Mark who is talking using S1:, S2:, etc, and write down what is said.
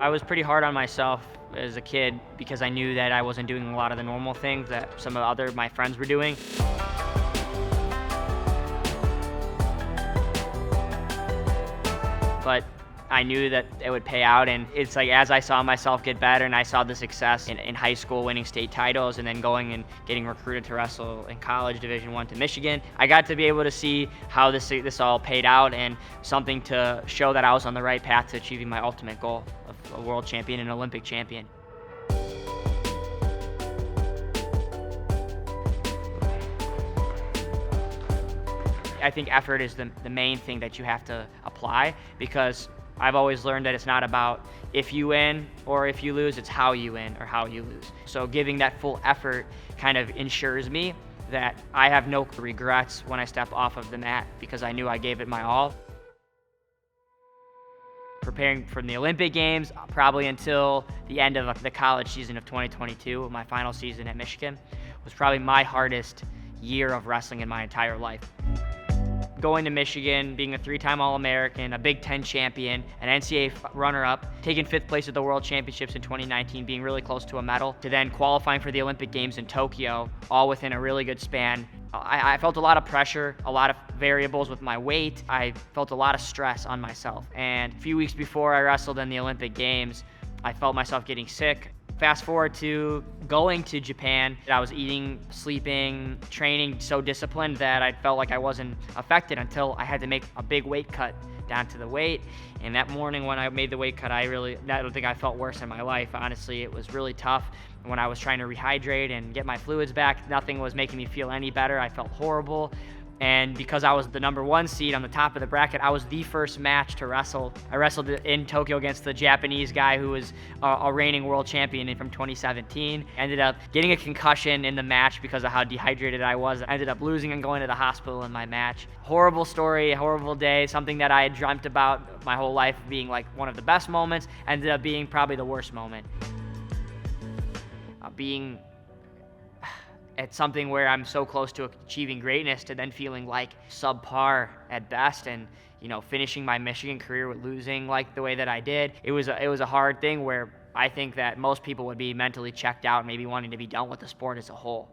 S1: I was pretty hard on myself as a kid because I knew that I wasn't doing a lot of the normal things that some of my friends were doing. But I knew that it would pay out, and it's like as I saw myself get better and I saw the success in high school, winning state titles, and then going and getting recruited to wrestle in college Division I to Michigan, I got to be able to see how this all paid out, and something to show that I was on the right path to achieving my ultimate goal of a world champion and Olympic champion. I think effort is the main thing that you have to apply, because I've always learned that it's not about if you win or if you lose, it's how you win or how you lose. So giving that full effort kind of ensures me that I have no regrets when I step off of the mat, because I knew I gave it my all. Preparing for the Olympic Games, probably until the end of the college season of 2022, my final season at Michigan, was probably my hardest year of wrestling in my entire life. Going to Michigan, being a 3-time All-American, a Big Ten champion, an NCAA runner-up, taking 5th place at the World Championships in 2019, being really close to a medal, to then qualifying for the Olympic Games in Tokyo, all within a really good span. I felt a lot of pressure, a lot of variables with my weight. I felt a lot of stress on myself. And a few weeks before I wrestled in the Olympic Games, I felt myself getting sick. Fast forward to going to Japan, I was eating, sleeping, training so disciplined that I felt like I wasn't affected until I had to make a big weight cut down to the weight. And that morning when I made the weight cut, I don't think I felt worse in my life. Honestly, it was really tough. When I was trying to rehydrate and get my fluids back, nothing was making me feel any better. I felt horrible. And because I was the #1 seed on the top of the bracket, I was the first match to wrestle. I wrestled in Tokyo against the Japanese guy who was a reigning world champion from 2017. Ended up getting a concussion in the match because of how dehydrated I was. I ended up losing and going to the hospital in my match. Horrible story, horrible day, something that I had dreamt about my whole life being like one of the best moments, ended up being probably the worst moment. It's something where I'm so close to achieving greatness to then feeling like subpar at best, and finishing my Michigan career with losing like the way that I did. It was a hard thing where I think that most people would be mentally checked out, maybe wanting to be done with the sport as a whole.